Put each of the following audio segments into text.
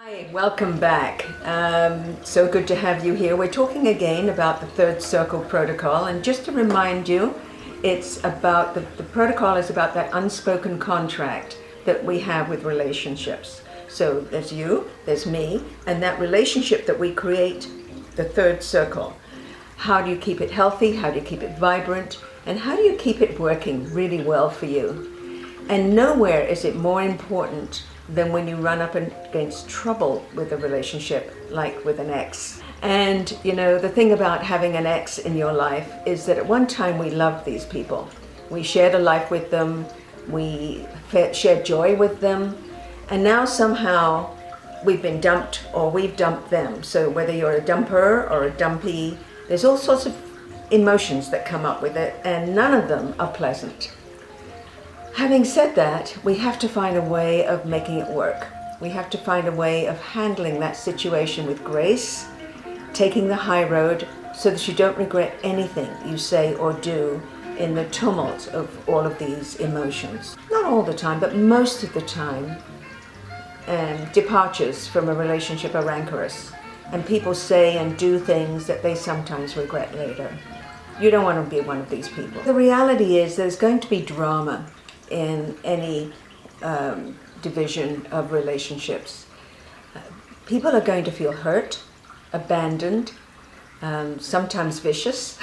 Hi, welcome back. So good to have you here. We're talking again about the third circle protocol, and just to remind you, it's about the protocol is about that unspoken contract that we have with relationships. So there's you, there's me, and that relationship that we create, the third circle. How do you keep it healthy? How do you keep it vibrant? And how do you keep it working really well for you? And nowhere is it more important than when you run up against trouble with a relationship, like with an ex. And you know, the thing about having an ex in your life is that at one time we loved these people. We shared a life with them, we shared joy with them, and now somehow we've been dumped or we've dumped them. So whether you're a dumper or a dumpy, there's all sorts of emotions that come up with it, and none of them are pleasant. Having said that, we have to find a way of making it work. We have to find a way of handling that situation with grace, taking the high road so that you don't regret anything you say or do in the tumult of all of these emotions. Not all the time, but most of the time, departures from a relationship are rancorous, and people say and do things that they sometimes regret later. You don't want to be one of these people. The reality is there's going to be drama in any division of relationships. People are going to feel hurt, abandoned, sometimes vicious,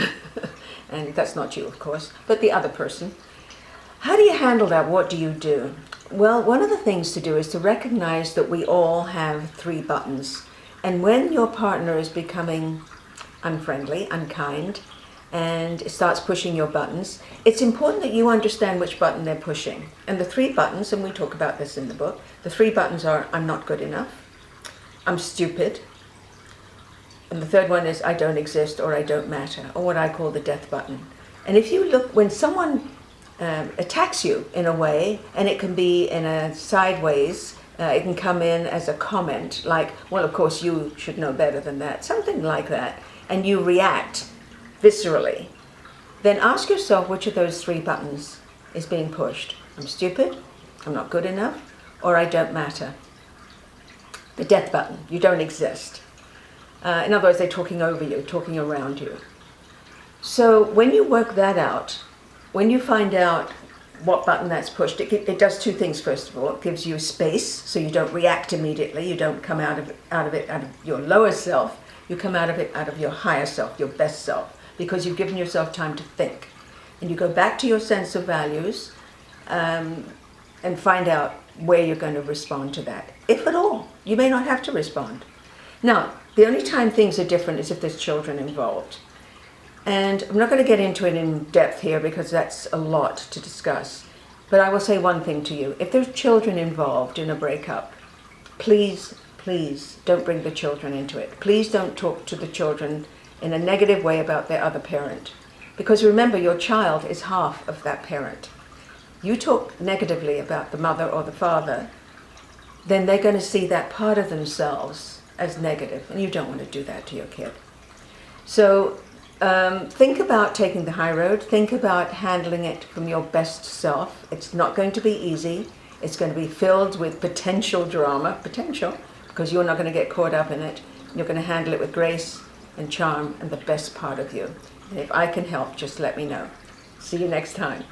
and that's not you, of course, but the other person. How do you handle that? What do you do? Well, one of the things to do is to recognize that we all have 3 buttons. And when your partner is becoming unfriendly, unkind, and it starts pushing your buttons, it's important that you understand which button they're pushing. And the 3 buttons, and we talk about this in the book, the 3 buttons are: I'm not good enough, I'm stupid, and the third one is I don't exist or I don't matter, or what I call the death button. And if you look, when someone attacks you in a way, and it can be in a sideways, it can come in as a comment like, well, of course you should know better than that, something like that, and you react viscerally, then ask yourself which of those 3 buttons is being pushed. I'm stupid, I'm not good enough, or I don't matter. The death button, you don't exist. In other words, they're talking over you, talking around you. So when you work that out, when you find out what button that's pushed, it does 2 things. First of all, it gives you space so you don't react immediately, you don't come out of your lower self, you come out of it out of your higher self, your best self, because you've given yourself time to think. And you go back to your sense of values and find out where you're going to respond to that. If at all. You may not have to respond. Now, the only time things are different is if there's children involved. And I'm not going to get into it in depth here because that's a lot to discuss. But I will say one thing to you. If there's children involved in a breakup, please don't bring the children into it. Please don't talk to the children in a negative way about their other parent. Because remember, your child is half of that parent. You talk negatively about the mother or the father, then they're going to see that part of themselves as negative, and you don't want to do that to your kid. So think about taking the high road. Think about handling it from your best self. It's not going to be easy. It's going to be filled with potential drama, because you're not going to get caught up in it. You're going to handle it with grace and charm and the best part of you. And if I can help, just let me know. See you next time.